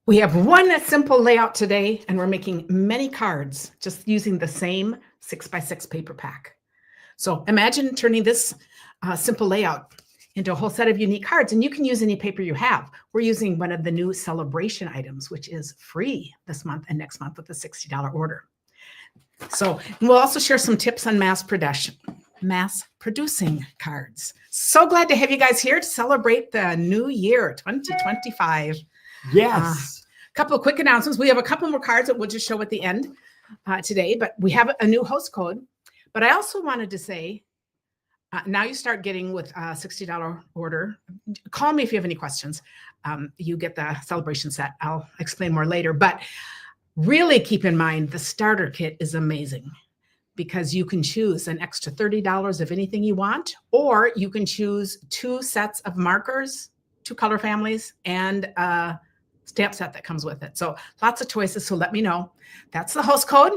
We have one simple layout today, and we're making many cards just using the same 6x6 paper pack. So imagine turning this simple layout into a whole set of unique cards, and you can use any paper you have. We're using one of the new Sellabration items, which is free this month and next month with a $60 order. So we'll also share some tips on mass producing cards. So glad to have you guys here to celebrate the new year, 2025. Yes. A couple of quick announcements. We have a couple more cards that we'll just show at the end today, but we have a new host code. But I also wanted to say, now you start getting with a $60 order. Call me if you have any questions. You get the celebration set. I'll explain more later. But really keep in mind, the starter kit is amazing because you can choose an extra $30 of anything you want, or you can choose 2 sets of markers, 2 color families, and a stamp set that comes with it. So lots of choices. So let me know. That's the host code.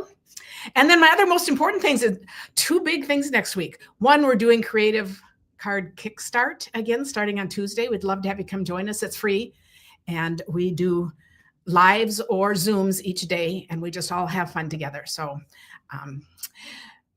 And then my other most important things is 2 big things next week. One, we're doing Creative Card Kickstart again, starting on Tuesday. We'd love to have you come join us. It's free. And we do lives or Zooms each day, and we just all have fun together. So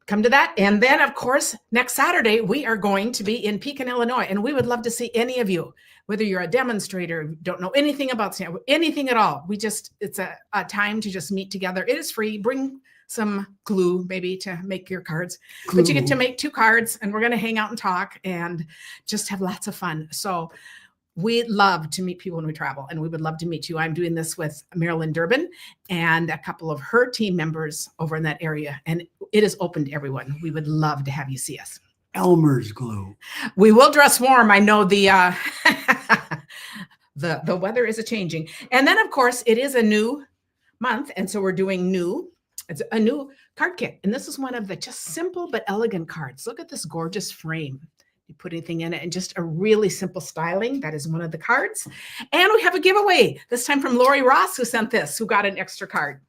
come to that. And then, of course, next Saturday, we are going to be in Pekin, Illinois, and we would love to see any of you, whether you're a demonstrator, don't know anything about anything at all. It's a time to just meet together. It is free. Bring some glue maybe to make your cards, but you get to make 2 cards, and we're going to hang out and talk and just have lots of fun. So we love to meet people when we travel, and we would love to meet you. I'm doing this with Marilyn Durbin and a couple of her team members over in that area, and it is open to everyone. We would love to have you see us. Elmer's glue. We will dress warm. I know the weather is changing. And then, of course, it is a new month, and so we're doing it's a new card kit. And this is one of the just simple but elegant cards. Look at this gorgeous frame. You put anything in it, and just a really simple styling. That is one of the cards. And we have a giveaway, this time from Lori Ross, who sent this, who got an extra card.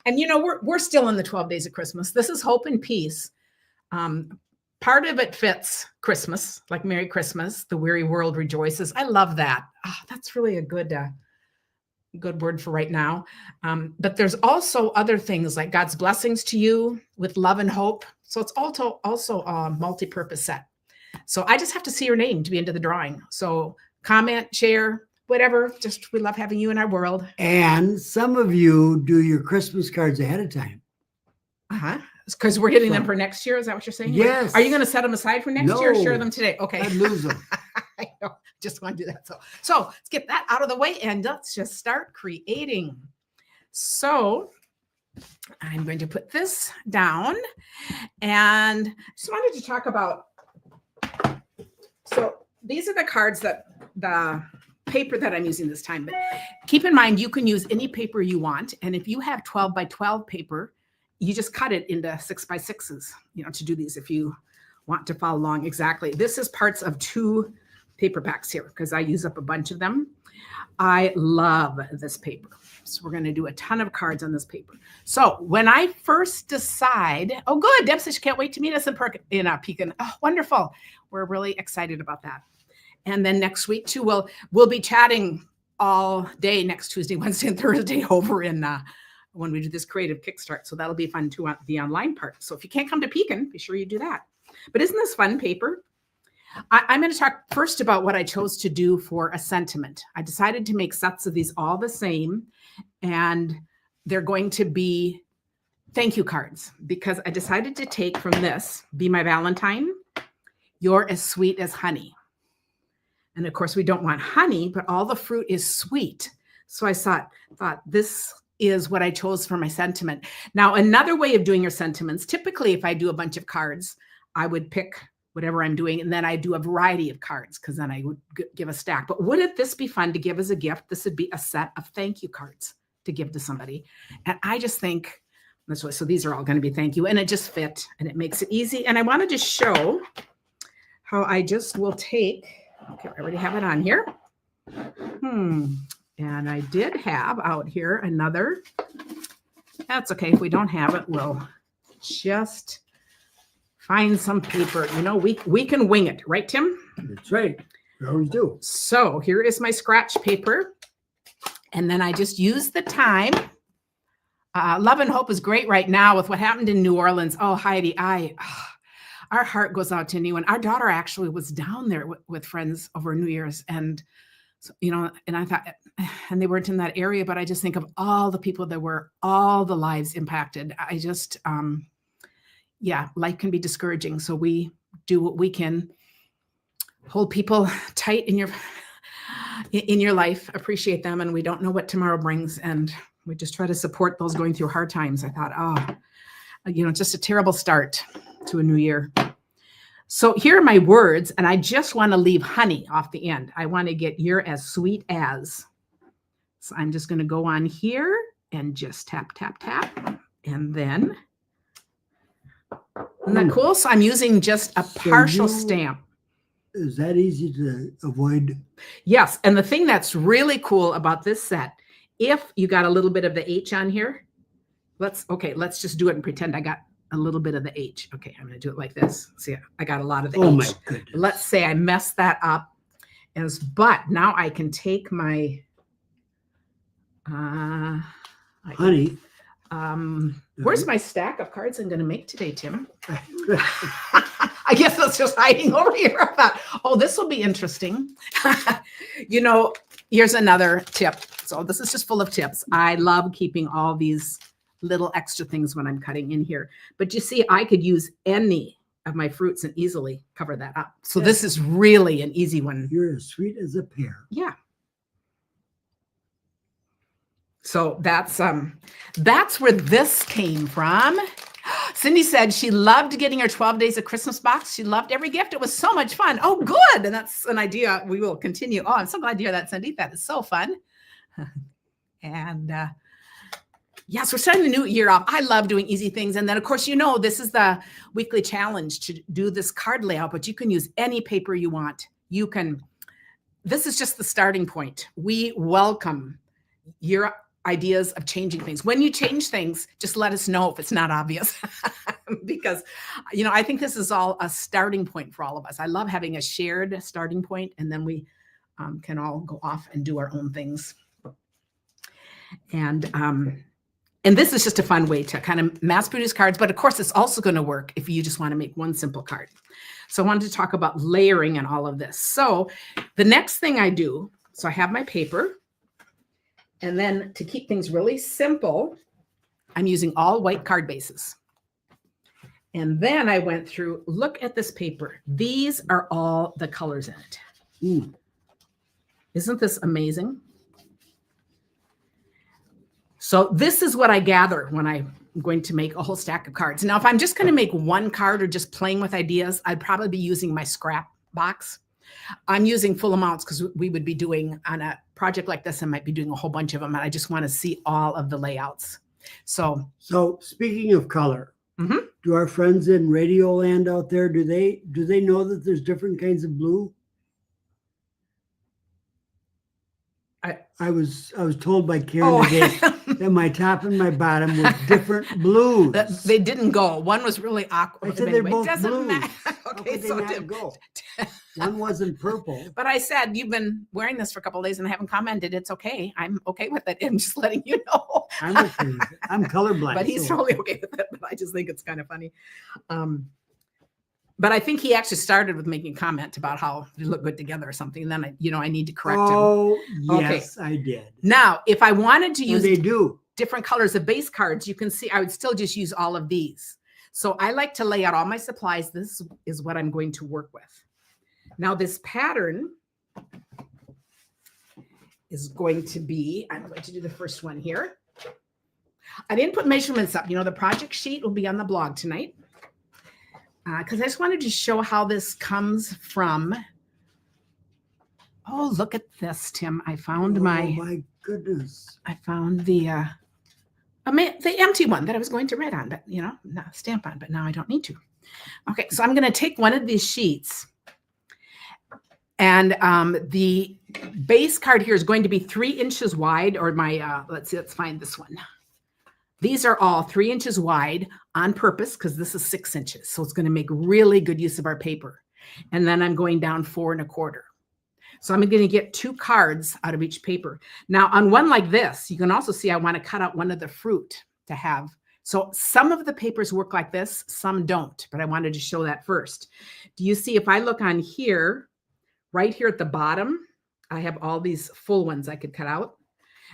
And, you know, we're still in the 12 days of Christmas. This is Hope and Peace. Part of it fits Christmas, like Merry Christmas, the weary world rejoices. I love that. Oh, that's really a good word for right now. But there's also other things like God's blessings to you with love and hope. So it's also a multi-purpose set. So I just have to see your name to be into the drawing. So comment, share, whatever. Just, we love having you in our world. And some of you do your Christmas cards ahead of time. Because we're getting them for next year. Is that what you're saying? Yes. Are you going to set them aside for next year or share them today? Okay. I'd lose them. I know. Just want to do that. So let's get that out of the way, and let's just start creating. So I'm going to put this down, and I just wanted to talk about, so these are the cards that the paper that I'm using this time, but keep in mind, you can use any paper you want. And if you have 12 by 12 paper, you just cut it into 6x6s, to do these if you want to follow along exactly. This is parts of 2 paper packs here because I use up a bunch of them. I love this paper. So we're going to do a ton of cards on this paper. So when I first decide, oh, good, Deb says she can't wait to meet us in Pekin. Oh, wonderful. We're really excited about that. And then next week too, we'll be chatting all day next Tuesday, Wednesday, and Thursday over in when we do this creative kickstart. So that'll be fun too, the online part. So if you can't come to Pekin, be sure you do that. But isn't this fun paper? I'm going to talk first about what I chose to do for a sentiment. I decided to make sets of these all the same, and they're going to be thank you cards because I decided to take from this, Be My Valentine, You're as Sweet as Honey. And of course, we don't want honey, but all the fruit is sweet. So I thought this is what I chose for my sentiment. Now, another way of doing your sentiments, typically if I do a bunch of cards, I would pick whatever I'm doing, and then I do a variety of cards because then I would give a stack. But wouldn't this be fun to give as a gift? This would be a set of thank you cards to give to somebody. And I just think, so these are all going to be thank you, and it just fit, and it makes it easy. And I wanted to show how I just will take, okay, I already have it on here. And I did have out here another, that's okay. If we don't have it, we'll just find some paper. We can wing it, right, Tim? That's right. We always do. So here is my scratch paper. And then I just use the time. Love and hope is great right now with what happened in New Orleans. Oh, Heidi, our heart goes out to anyone. Our daughter actually was down there with friends over New Year's, and so, and I thought, and they weren't in that area, but I just think of all the people that were, all the lives impacted. I just, life can be discouraging. So we do what we can, hold people tight in your life, appreciate them, and we don't know what tomorrow brings, and we just try to support those going through hard times. I thought, just a terrible start to a new year. So here are my words, and I just want to leave honey off the end. I want to get "you're as sweet as." So I'm just going to go on here and just tap, tap, tap, and then, isn't that cool? So I'm using just a partial stamp. Is that easy to avoid? Yes, and the thing that's really cool about this set, if you got a little bit of the H on here, let's just do it and pretend I got a little bit of the H. Okay, I'm going to do it like this. See, I got a lot of the H. Oh my goodness. Let's say I messed that up. But now I can take my honey. Where's my stack of cards I'm going to make today, Tim? I guess that's just hiding over here. I thought, oh, this will be interesting. Here's another tip. So this is just full of tips. I love keeping all these little extra things when I'm cutting in here. But you see, I could use any of my fruits and easily cover that up. So this is really an easy one. You're as sweet as a pear. Yeah. So that's where this came from. Cindy said she loved getting her 12 Days of Christmas box. She loved every gift. It was so much fun. Oh, good. And that's an idea we will continue. Oh, I'm so glad to hear that, Cindy. That is so fun. And yes, we're starting the new year off. I love doing easy things. And then, of course, this is the weekly challenge to do this card layout, but you can use any paper you want. This is just the starting point. We welcome your ideas of changing things. When you change things, just let us know if it's not obvious. Because, I think this is all a starting point for all of us. I love having a shared starting point, and then we can all go off and do our own things. And this is just a fun way to kind of mass produce cards. But of course, it's also going to work if you just want to make one simple card. So I wanted to talk about layering and all of this. So the next thing I do, so I have my paper. And then to keep things really simple, I'm using all white card bases. And then I went through, look at this paper. These are all the colors in it. Ooh. Isn't this amazing? So this is what I gather when I'm going to make a whole stack of cards. Now, if I'm just going to make one card or just playing with ideas, I'd probably be using my scrap box. I'm using full amounts because we would be doing on a project like this, I might be doing a whole bunch of them, and I just want to see all of the layouts. So speaking of color, do our friends in Radio Land out there, do they know that there's different kinds of blue? I was told by Karen today that my top and my bottom were different blues. They didn't go. One was really awkward. I said they're both doesn't blues. Okay, so they not go? One wasn't purple. But I said, you've been wearing this for a couple of days and I haven't commented. It's okay. I'm okay with it. I'm just letting you know. I'm okay with it. I'm colorblind. But he's totally okay with it. But I just think it's kind of funny. But I think he actually started with making a comment about how they look good together or something. And then I need to correct him. Oh, yes, okay. I did. Now, if I wanted to use different colors of base cards, you can see I would still just use all of these. So I like to lay out all my supplies. This is what I'm going to work with. Now this pattern is going to be, I'm going to do the first one here. I didn't put measurements up. The project sheet will be on the blog tonight. Because I just wanted to show how this comes from. Oh, look at this, Tim. I found my goodness. I found the empty one that I was going to write on, but not stamp on, but now I don't need to. Okay, so I'm going to take one of these sheets, and the base card here is going to be 3 inches wide, or my, let's find this one. These are all 3 inches wide on purpose because this is 6 inches. So it's going to make really good use of our paper. And then I'm going down 4 1/4. So I'm going to get 2 cards out of each paper. Now on one like this, you can also see I want to cut out one of the fruit to have. So some of the papers work like this, some don't, but I wanted to show that first. Do you see if I look on here, right here at the bottom, I have all these full ones I could cut out.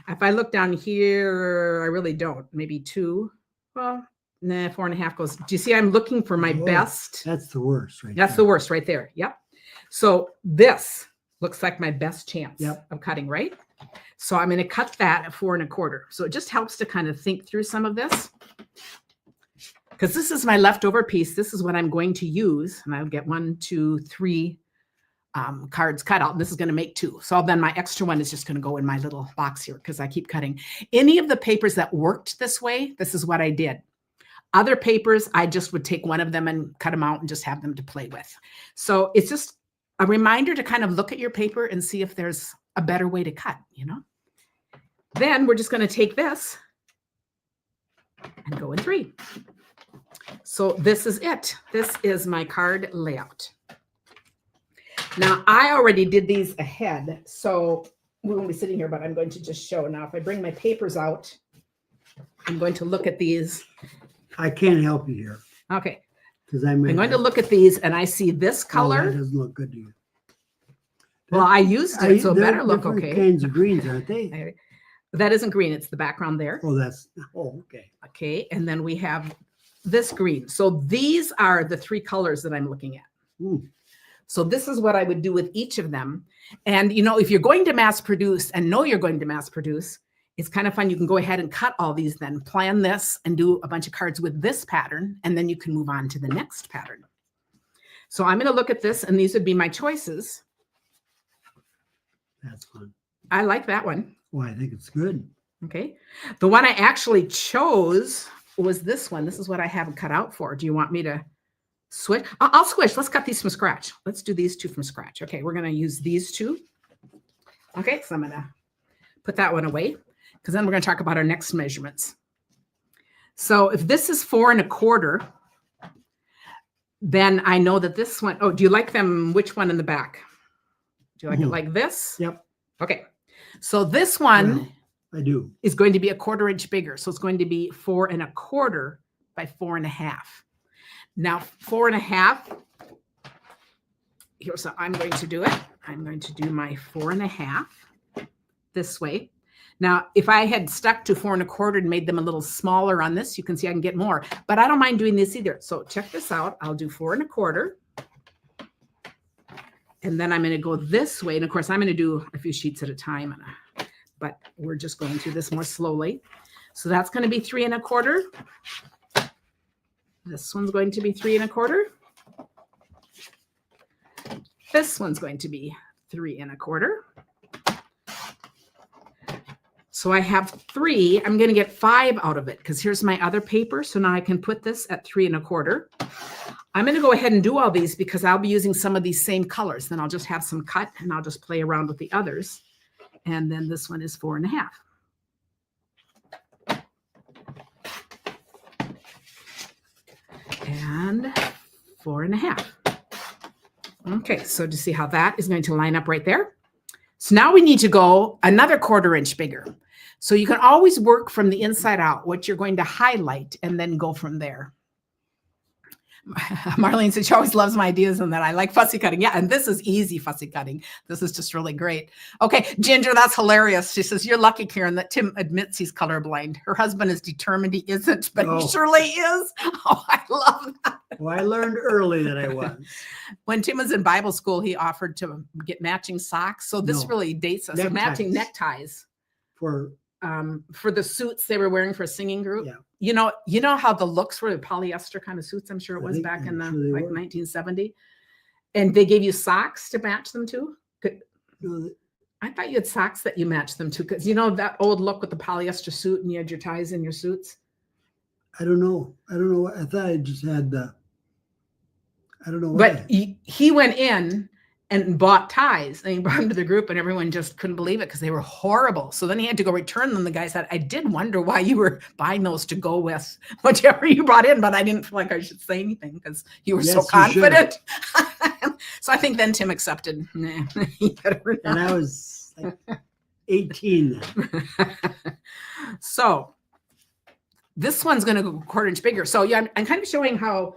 If I look down here, I really don't. Maybe 2. Well, nah, 4.5 goes. Do you see I'm looking for my best? That's the worst, right? That's there. the worst right there. Yep. So this looks like my best chance of cutting, right? So I'm going to cut that at 4.25. So it just helps to kind of think through some of this. Because this is my leftover piece. This is what I'm going to use. And I'll get 1, 2, 3 cards cut out. This is going to make 2. So then my extra one is just going to go in my little box here because I keep cutting. Any of the papers that worked this way, this is what I did. Other papers, I just would take one of them and cut them out and just have them to play with. So it's just a reminder to kind of look at your paper and see if there's a better way to cut, you know. Then we're just going to take this and go in 3. So this is it. This is my card layout. Now, I already did these ahead, so we won't be sitting here, but I'm going to just show. Now, if I bring my papers out, I'm going to look at these. I can't help you here. Okay. Because I'm going to look at these, and I see this color. Oh, that doesn't look good to you. Well, I used it, so it better look okay. Different kinds of greens, aren't they? That isn't green. It's the background there. Oh, okay. Okay, and then we have this green. So these are the 3 colors that I'm looking at. Ooh. So this is what I would do with each of them. And, you know, if you're going to mass produce and know you're going to mass produce, it's kind of fun. You can go ahead and cut all these then, plan this and do a bunch of cards with this pattern, and then you can move on to the next pattern. So I'm going to look at this, and these would be my choices. That's fun. I like that one. Well, I think it's good. Okay. The one I actually chose was this one. This is what I have cut out for. Do you want me to switch? I'll switch. Let's cut these from scratch. Let's do these 2 from scratch. Okay, we're going to use these 2. Okay, so I'm going to put that one away because then we're going to talk about our next measurements. So if this is 4.25, then I know that this one, oh, do you like them? Which one in the back? Do you like it like this? Yep. Okay. So this one, well, I do, is going to be 1/4 inch bigger. So it's going to be 4.25 by 4.5. Now, 4.5, here's how I'm going to do it. I'm going to do my 4.5 this way. Now, if I had stuck to 4.25 and made them a little smaller on this, you can see I can get more, but I don't mind doing this either. So check this out. I'll do 4.25. And then I'm going to go this way. And of course, I'm going to do a few sheets at a time, but we're just going through this more slowly. So that's going to be 3.25. This one's going to be 3.25. This one's going to be 3.25. So I have 3. I'm going to get 5 out of it because here's my other paper. So now I can put this at 3.25. I'm going to go ahead and do all these because I'll be using some of these same colors. Then I'll just have some cut and I'll just play around with the others. And then this one is 4.5. And 4.5. Okay, so to see how that is going to line up right there. So now we need to go another 1/4 inch bigger. So you can always work from the inside out, what you're going to highlight, and then go from there. Marlene said she always loves my ideas and that I like fussy cutting. Yeah, and this is easy fussy cutting. This is just really great. Okay, Ginger, that's hilarious. She says, you're lucky, Karen, that Tim admits he's colorblind. Her husband is determined he isn't, but he surely is. Oh, I love that. Well, I learned early that I was. When Tim was in Bible school, he offered to get matching socks. So this really dates us. So matching neckties. For the suits they were wearing for a singing group. Yeah. You know how the looks were the polyester kind of suits, I'm sure it was back in the 1970. And they gave you socks to match them to? I thought you had socks that you matched them to, because you know that old look with the polyester suit and you had your ties in your suits? I don't know. I thought I just had I don't know. But he went in and bought ties. And he brought them to the group and everyone just couldn't believe it because they were horrible. So then he had to go return them. The guy said, I did wonder why you were buying those to go with whichever you brought in, but I didn't feel like I should say anything because you were so confident. So I think then Tim accepted. Nah, he better not. And I was like 18 then. So this one's going to go a 1/4 inch bigger. So yeah, I'm kind of showing how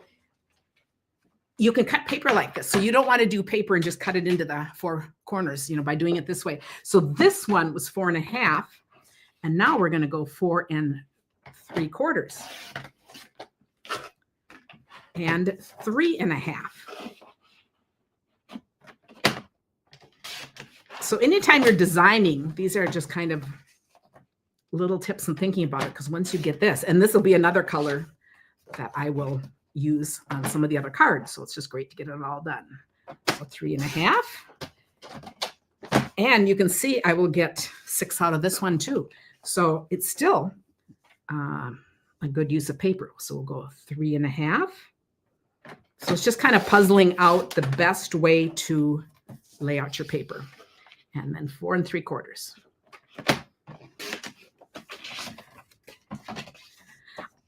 you can cut paper like this. So you don't want to do paper and just cut it into the 4 corners, by doing it this way. So this one was 4 1/2. And now we're going to go 4 3/4. And 3 1/2. So anytime you're designing, these are just kind of little tips and thinking about it. Because once you get this, and this will be another color that I will use on some of the other cards. So it's just great to get it all done. So 3 1/2. And you can see I will get 6 out of this one too. So it's still a good use of paper. So we'll go 3 1/2. So it's just kind of puzzling out the best way to lay out your paper. And then 4 3/4.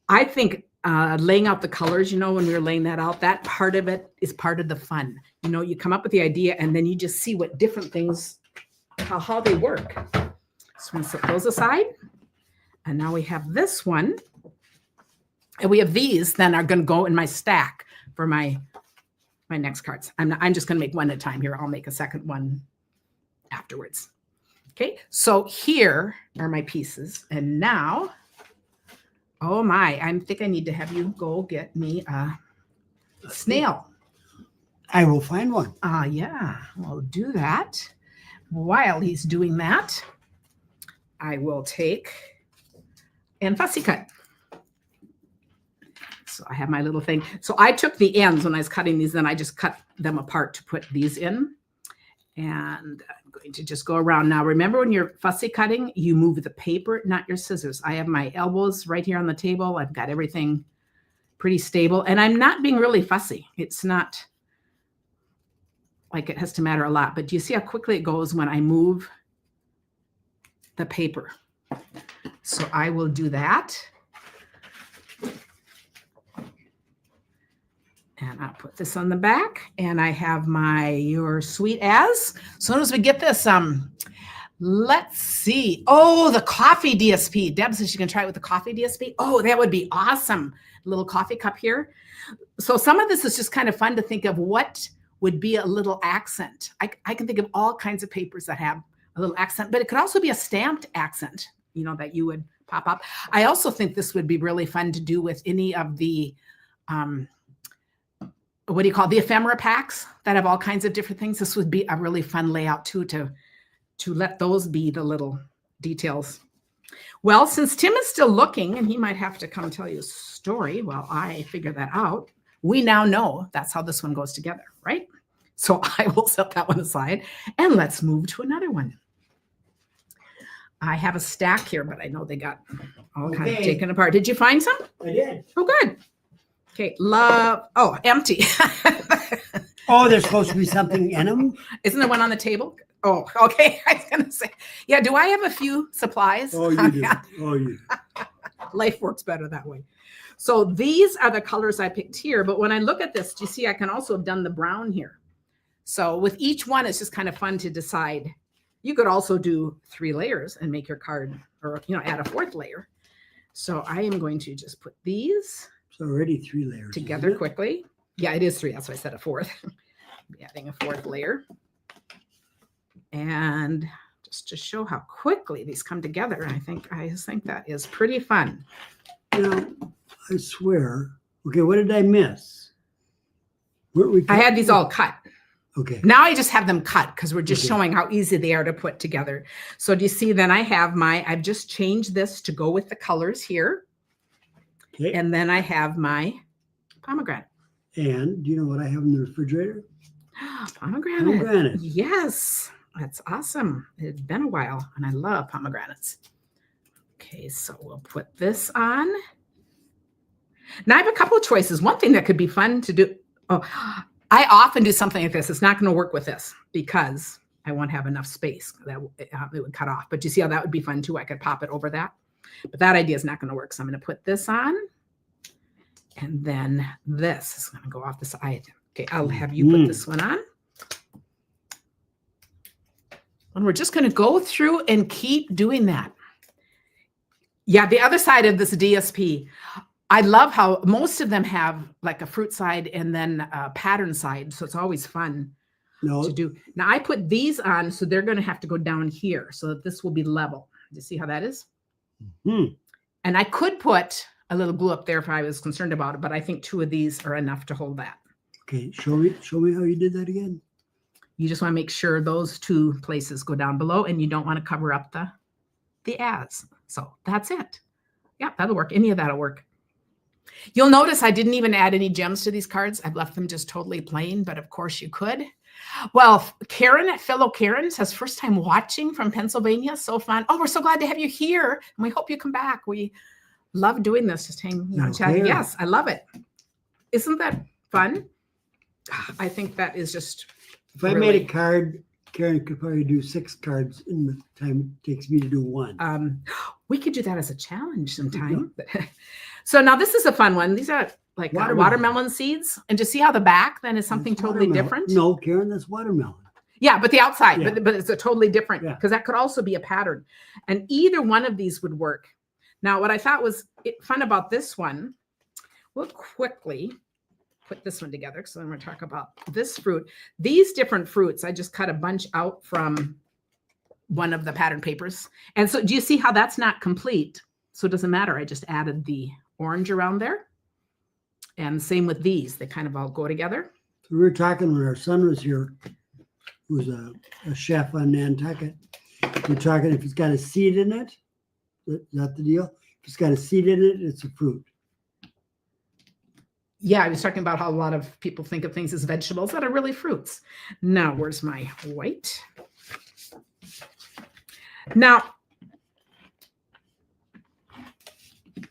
I think laying out the colors, when we were laying that out, that part of it is part of the fun. You come up with the idea and then you just see what different things, how they work. So I'm going to set those aside. And now we have this one. And we have these then are going to go in my stack for my next cards. I'm just going to make one at a time here. I'll make a second one afterwards. Okay, so here are my pieces. And now, oh my, I think I need to have you go get me a snail. I will find one. Yeah, we'll do that. While he's doing that, I will take and fussy cut. So I have my little thing. So I took the ends when I was cutting these, then I just cut them apart to put these in. And I'm going to just go around. Now, remember when you're fussy cutting, you move the paper, not your scissors. I have my elbows right here on the table. I've got everything pretty stable. And I'm not being really fussy. It's not like it has to matter a lot. But do you see how quickly it goes when I move the paper? So I will do that. And I'll put this on the back, and I have my Your Sweet As. As soon as we get this, let's see. Oh, the coffee DSP. Deb says she can try it with the coffee DSP. Oh, that would be awesome. A little coffee cup here. So some of this is just kind of fun to think of what would be a little accent. I can think of all kinds of papers that have a little accent, but it could also be a stamped accent, that you would pop up. I also think this would be really fun to do with any of the, what do you call it? The ephemera packs that have all kinds of different things. This would be a really fun layout too, to let those be the little details. Well, since Tim is still looking and he might have to come tell you a story while I figure that out, we now know that's how this one goes together, right? So I will set that one aside and let's move to another one. I have a stack here, but I know they got all kind of taken apart. Did you find some? I did. Oh, good. Okay, love. Oh, empty. Oh, there's supposed to be something in them? Isn't there one on the table? Oh, okay. I was going to say, yeah, do I have a few supplies? Oh, you do. Oh, you do. Life works better that way. So these are the colors I picked here. But when I look at this, do you see I can also have done the brown here? So with each one, it's just kind of fun to decide. You could also do 3 layers and make your card, or, add a 4th layer. So I am going to just put these already 3 layers together quickly. Yeah, it is 3. That's why I said a 4th. Adding a 4th layer. And just to show how quickly these come together, I think that is pretty fun. I swear. Okay, what did I miss? I had these all cut. Okay. Now I just have them cut because we're just showing how easy they are to put together. So do you see then I've just changed this to go with the colors here. Okay. And then I have my pomegranate. And do you know what I have in the refrigerator? Pomegranate. Yes, that's awesome. It's been a while and I love pomegranates. Okay, so we'll put this on. Now I have a couple of choices. One thing that could be fun to do. Oh, I often do something like this. It's not going to work with this because I won't have enough space. That it would cut off. But you see how that would be fun too? I could pop it over that. But that idea is not going to work. So I'm going to put this on. And then this is going to go off the side. Okay, I'll have you put this one on. And we're just going to go through and keep doing that. Yeah, the other side of this DSP, I love how most of them have like a fruit side and then a pattern side. So it's always fun to do. Now I put these on, so they're going to have to go down here so that this will be level. Do you see how that is? And I could put a little glue up there if I was concerned about it, but I think 2 of these are enough to hold that. Okay, show me how you did that again. You just want to make sure those 2 places go down below, and you don't want to cover up the as. So that's it. Yeah, that'll work. Any of that'll work. You'll notice I didn't even add any gems to these cards. I've left them just totally plain, but of course you could. Well, Karen at Fellow Karen says, first time watching from Pennsylvania. So fun. Oh, we're so glad to have you here. And we hope you come back. We love doing this. Just hanging out, chatting. Yes, I love it. Isn't that fun? I think that is just If I made a card, Karen could probably do 6 cards in the time it takes me to do 1. We could do that as a challenge sometime. So now this is a fun one. These are like watermelon seeds. And to see how the back then is something totally different. No, Karen, that's watermelon. Yeah, but the outside, Yeah. but it's a totally different, because that could also be a pattern. And either one of these would work. Now, what I thought was fun about this one, we'll quickly put this one together because I'm going to talk about this fruit. These different fruits, I just cut a bunch out from one of the pattern papers. And so do you see how that's not complete? So it doesn't matter. I just added the orange around there. And same with these. They kind of all go together. So we were talking when our son was here, who's a chef on Nantucket. We're talking if it's got a seed in it. Is that the deal? If it's got a seed in it, it's a fruit. Yeah, I was talking about how a lot of people think of things as vegetables that are really fruits. Now, where's my white? Now,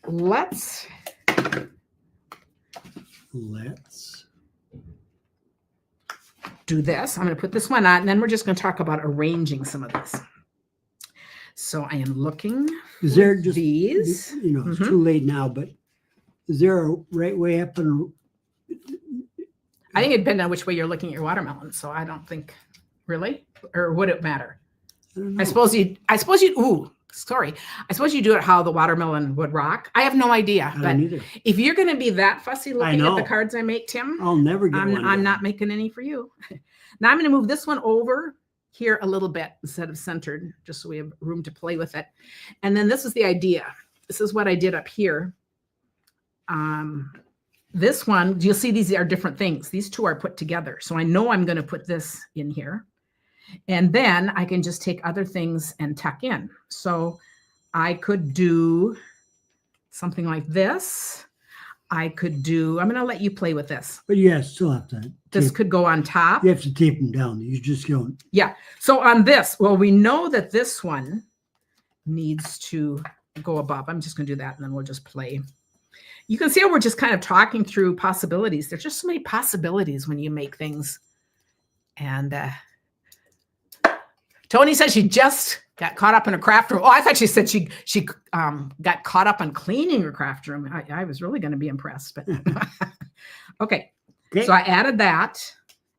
let's do this. I'm going to put this one on, and then we're just going to talk about arranging some of this. So I am looking Is there just these. You know, it's too late now, but is there a right way up and? I think it depends on which way you're looking at your watermelon. So I don't think really, or would it matter? I don't know. I suppose you. Ooh, sorry. I suppose you do it how the watermelon would rock. I have no idea. I But don't either. if you're going to be that fussy looking at know. the cards I make, Tim, I'll never get one. I'm done. not making any for you. Now I'm going to move this one over here a little bit instead of centered, just so we have room to play with it. And then this is the idea. This is what I did up here. This one, you'll see these are different things. These 2 are put together. So I know I'm going to put this in here. And then I can just take other things and tuck in. So I could do something like this. I could do, I'm going to let you play with this. But yeah, still have to. This could go on top. You have to tape them down. You just don't. Yeah. So on this, well, we know that this one needs to go above. I'm just going to do that, and then we'll just play. You can see how we're just kind of talking through possibilities. There's just so many possibilities when you make things. And Tony said she just got caught up in a craft room. Oh, I thought she said she got caught up on cleaning her craft room. I was really going to be impressed. But okay. So I added that.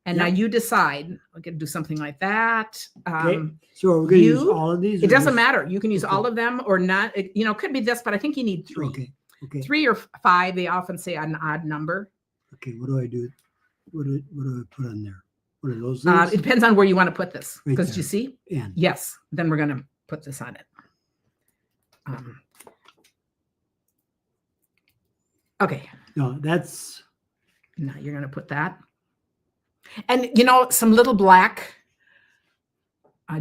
And now you decide. We're going to do something like that. So we're going to use all of these? It doesn't matter. You can use all of them or not. It, could be this, but I think you need 3. Okay. 3 or 5. They often say an odd number. Okay. What do I do? What do I put on there? What are those things? It depends on where you want to put this. Right Because you see? And. Yes. Then we're going to put this on it. Okay. No, that's. Now you're going to put that. And, some little black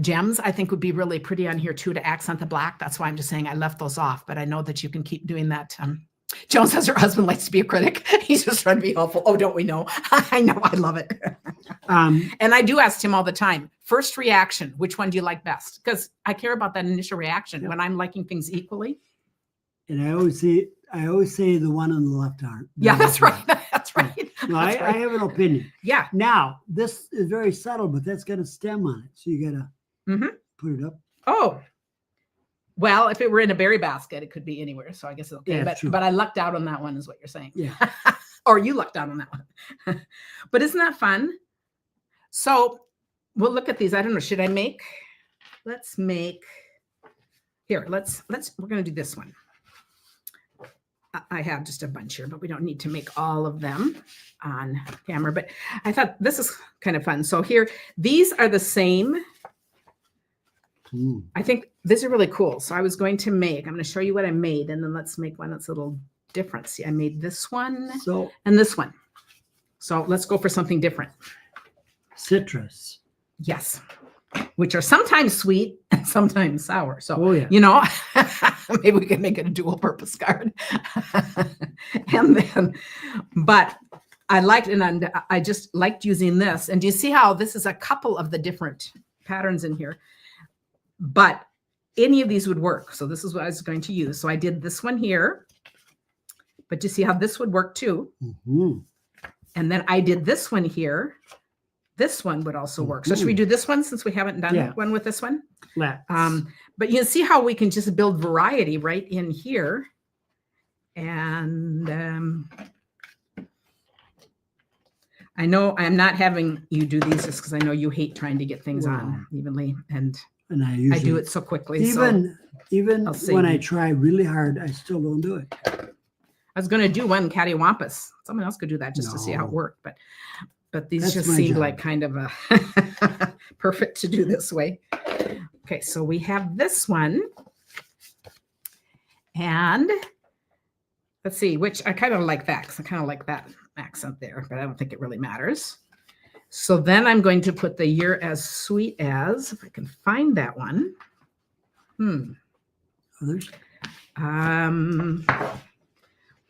gems I think would be really pretty on here too to accent the black. That's why I'm just saying I left those off, but I know that you can keep doing that. Joan says her husband likes to be a critic. He's just trying to be helpful. Oh, don't we know? I know. I love it. And I do ask him all the time, first reaction, which one do you like best? Because I care about that initial reaction when I'm liking things equally. And I always say the one on the left arm. Yeah, that's right. That's right. No, I have an opinion. Yeah. Now, this is very subtle, but that's got a stem on it. So you got to put it up. Oh, well, if it were in a berry basket, it could be anywhere. So I guess it's okay. Yeah, but true. I lucked out on that one is what you're saying. Yeah. Or you lucked out on that one. But isn't that fun? So we'll look at these. I don't know. Should I make? Let's make here. We're going to do this one. I have just a bunch here, but we don't need to make all of them on camera. But I thought this is kind of fun. So here, these are the same. I think these are really cool. So I was going to make, I'm going to show you what I made, and then let's make one that's a little different. See, I made this one and this one. So let's go for something different. Citrus. Yes. Which are sometimes sweet and sometimes sour. So, maybe we can make it a dual purpose card. And then, but I liked, and I just liked using this. And do you see how this is a couple of the different patterns in here? But any of these would work. So this is what I was going to use. So I did this one here, but you see how this would work too. And then I did this one here. This one would also work. So should we do this one since we haven't done one with this one? But you can see how we can just build variety right in here. And I know I'm not having you do these just because I know you hate trying to get things on evenly. And I do it so quickly. Even when I try really hard, I still don't do it. I was going to do one cattywampus. Someone else could do that just to see how it worked. But these just seemed like kind of a perfect to do this way. Okay, so we have this one. And let's see, which I kind of like that because I kind of like that accent there, but I don't think it really matters. So then I'm going to put the You're As Sweet As, if I can find that one. Others?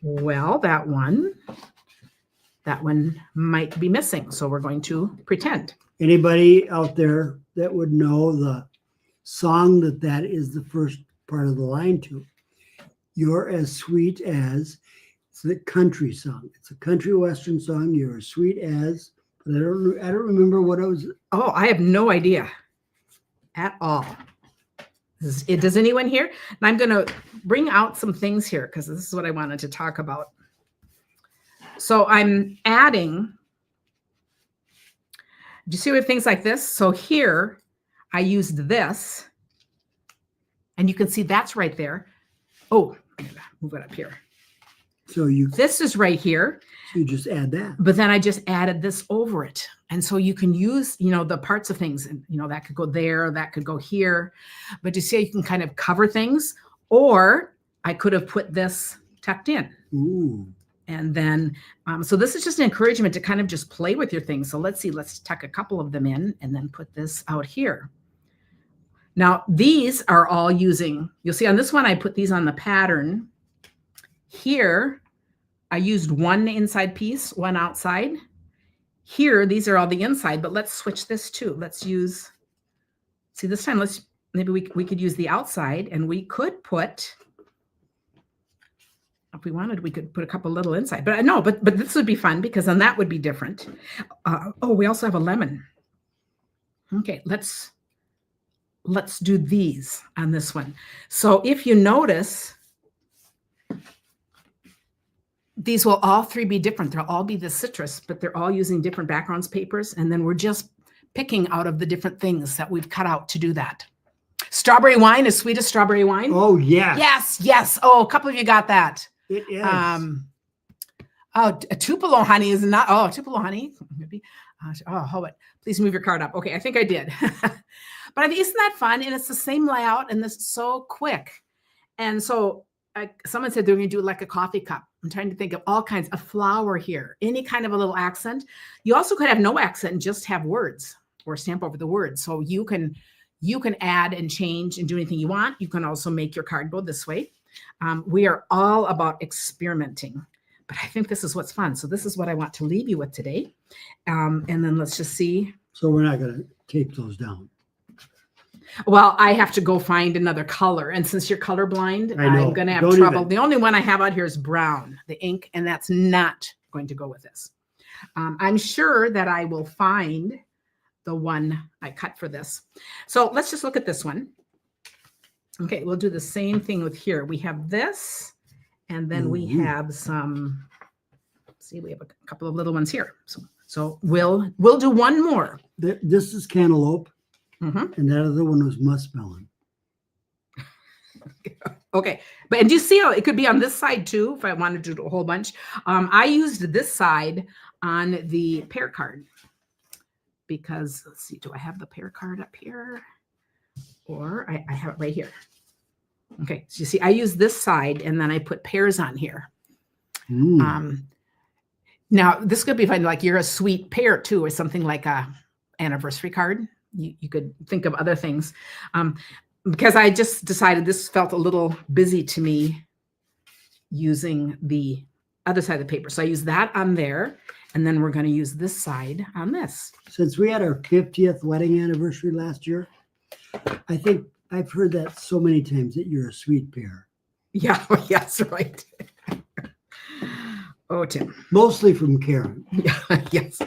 Well, that one might be missing. So we're going to pretend. Anybody out there that would know the song that is the first part of the line to? You're As Sweet As. It's a country song. It's a country western song. You're as sweet as, but I don't remember what it was. Oh, I have no idea at all. Does anyone hear? And I'm going to bring out some things here because this is what I wanted to talk about. So I'm adding, do you see we have things like this? So here I used this, and you can see that's right there. Oh, I'm gonna move it up here. So this is right here. So you just add that. But then I just added this over it. And so you can use, the parts of things, and that could go there, that could go here. But you see how you can kind of cover things, or I could have put this tucked in. Ooh. And then, so this is just an encouragement to kind of just play with your things. So let's tuck a couple of them in and then put this out here. Now, these are all using, you'll see on this one, I put these on the pattern. Here, I used one inside piece, one outside. Here, these are all the inside, but let's switch this too. Let's use, see this time, maybe we could use the outside, and we could put, if we wanted, we could put a couple little inside, but no, but this would be fun because then that would be different. Oh, we also have a lemon. Okay, let's do these on this one. So if you notice, these will all three be different. They'll all be the citrus, but they're all using different backgrounds papers. And then we're just picking out of the different things that we've cut out to do that. Strawberry wine is sweet as strawberry wine. Oh, yeah. Yes. Oh, a couple of you got that. It is. Tupelo honey is not. Oh, Tupelo honey. Maybe. Hold it. Please move your card up. Okay, I think I did. But I think, isn't that fun? And it's the same layout, and this is so quick. And so someone said they're going to do like a coffee cup. I'm trying to think of all kinds of flower here, any kind of a little accent. You also could have no accent and just have words or stamp over the words. So you can add and change and do anything you want. You can also make your card go this way. We are all about experimenting, but I think this is what's fun. So this is what I want to leave you with today. And then let's just see. So we're not going to tape those down. Well, I have to go find another color. And since you're colorblind, I'm going to have trouble. The only one I have out here is brown, the ink, and that's not going to go with this. I'm sure that I will find the one I cut for this. So let's just look at this one. Okay, we'll do the same thing with here. We have this, and then we have some, see, we have a couple of little ones here. So we'll do one more. This is cantaloupe, Mhm. and that other one was muskmelon. Okay, and do you see how it could be on this side too, if I wanted to do a whole bunch? I used this side on the pear card because, let's see, do I have the pear card up here? Or I have it right here. Okay, so you see, I use this side and then I put pears on here. Now, this could be fun, like you're a sweet pear too, or something like a anniversary card. You could think of other things. Because I just decided this felt a little busy to me using the other side of the paper. So I use that on there, and then we're going to use this side on this. Since we had our 50th wedding anniversary last year, I think I've heard that so many times that you're a sweet pear. Yeah, yes, right. Oh, Tim. Mostly from Karen. Yeah, yes.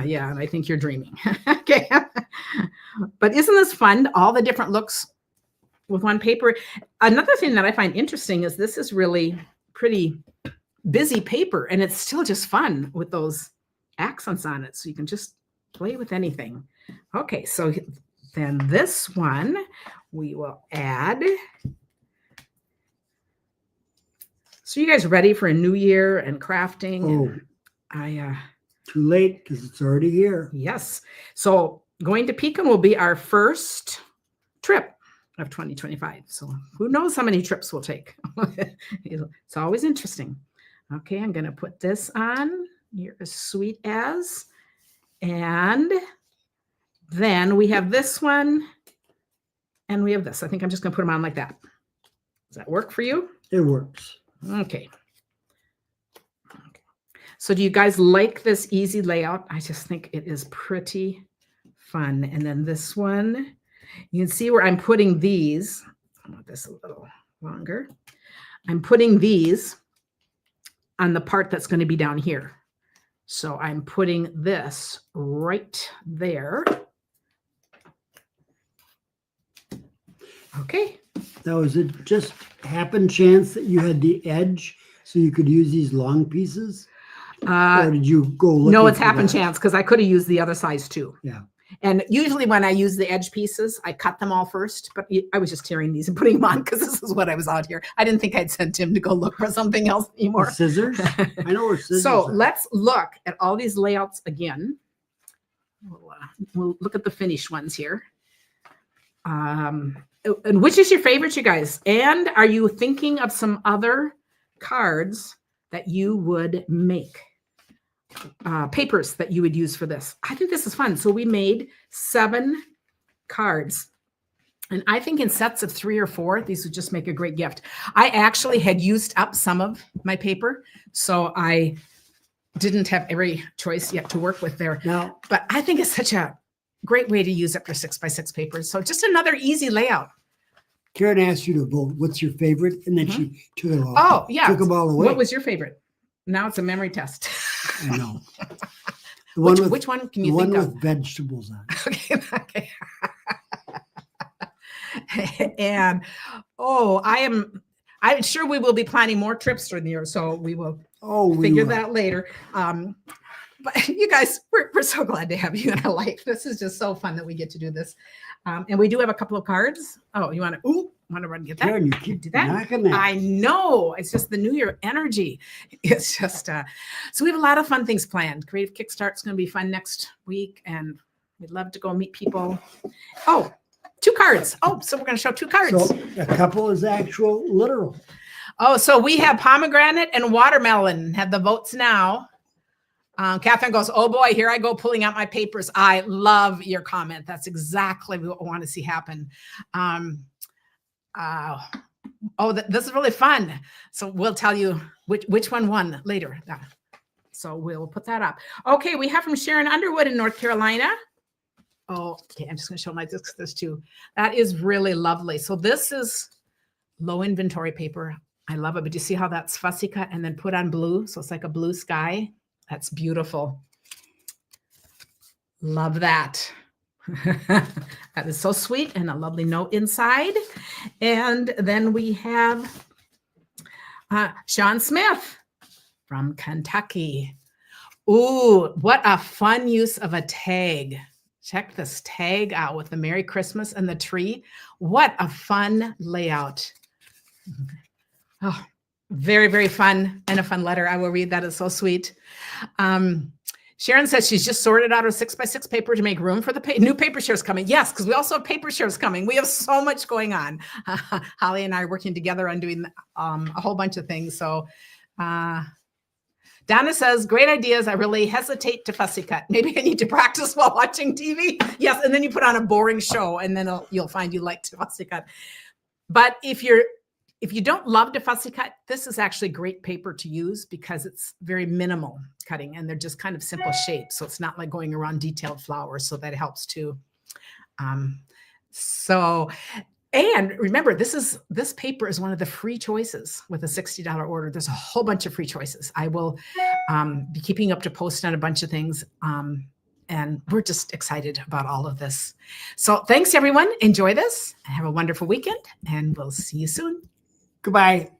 Yeah, and I think you're dreaming. Okay. But isn't this fun? All the different looks with one paper. Another thing that I find interesting is this is really pretty busy paper, and it's still just fun with those accents on it. So you can just play with anything. Okay, so then this one we will add. So you guys ready for a new year and crafting? Oh, too late because it's already here. Yes. So going to Pekin will be our first trip of 2025. So who knows how many trips we'll take. It's always interesting. Okay, I'm going to put this on. You're as sweet as. And then we have this one. And we have this. I think I'm just going to put them on like that. Does that work for you? It works. Okay. So do you guys like this easy layout? I just think it is pretty fun. And then this one, you can see where I'm putting these. I want this a little longer. I'm putting these on the part that's going to be down here. So I'm putting this right there. Okay. Now, is it just happen chance that you had the edge so you could use these long pieces? Or did you go looking? No, it's for happen that? chance because I could have used the other size too. Yeah. And usually when I use the edge pieces, I cut them all first, but I was just tearing these and putting them on because this is what I was out here. I didn't think I'd send Tim to go look for something else anymore. The scissors? I know where scissors So are. let's look at all these layouts again. We'll look at the finished ones here. And which is your favorite, you guys? And are you thinking of some other cards that you would make? Papers that you would use for this. I think this is fun. So we made 7 cards. And I think in sets of 3 or 4, these would just make a great gift. I actually had used up some of my paper, so I didn't have every choice yet to work with there. Now, But I think it's such a great way to use up your 6x6 papers. So just another easy layout. Karen asked you to vote. What's your favorite? And then she took it all. Oh, yeah. Took them all away. What was your favorite? Now it's a memory test. I know. Which one can you think The of? one with vegetables on it. Okay. And I'm sure we will be planning more trips during the year, so we will figure that later. But you guys, we're so glad to have you in our life. This is just so fun that we get to do this. And we do have a couple of cards. Oh, you want to run and get that? Karen, you keep Do that. knocking that. I know. It's just the New Year energy. It's just, so we have a lot of fun things planned. Creative Kickstart's going to be fun next week, and we'd love to go meet people. Oh, 2 cards. Oh, so we're going to show 2 cards. So a couple is actual literal. Oh, so we have pomegranate and watermelon. Have the votes now. Catherine goes, oh boy, here I go pulling out my papers. I love your comment. That's exactly what I want to see happen. This is really fun. So we'll tell you which one won later. So we'll put that up. Okay, we have from Sharon Underwood in North Carolina. Oh, okay, I'm just going to show my this too. That is really lovely. So this is low inventory paper. I love it. But you see how that's fussy cut and then put on blue? So it's like a blue sky. That's beautiful. Love that. That is so sweet, and a lovely note inside. And then we have Sean Smith from Kentucky. Ooh, what a fun use of a tag. Check this tag out with the Merry Christmas and the tree. What a fun layout. Oh, very, very fun, and a fun letter. I will read that. It's so sweet. Sharon says she's just sorted out her 6x6 paper to make room for the new paper shares coming. Yes, because we also have paper shares coming. We have so much going on. Holly and I are working together on doing a whole bunch of things. So Donna says, great ideas. I really hesitate to fussy cut. Maybe I need to practice while watching TV. Yes, and then you put on a boring show, and then you'll find you like to fussy cut. But if you don't love to fussy cut, this is actually great paper to use because it's very minimal cutting, and they're just kind of simple shapes. So it's not like going around detailed flowers. So that helps too. And remember, this paper is one of the free choices with a $60 order. There's a whole bunch of free choices. I will be keeping up to post on a bunch of things. And we're just excited about all of this. So thanks, everyone. Enjoy this. Have a wonderful weekend, and we'll see you soon. Goodbye.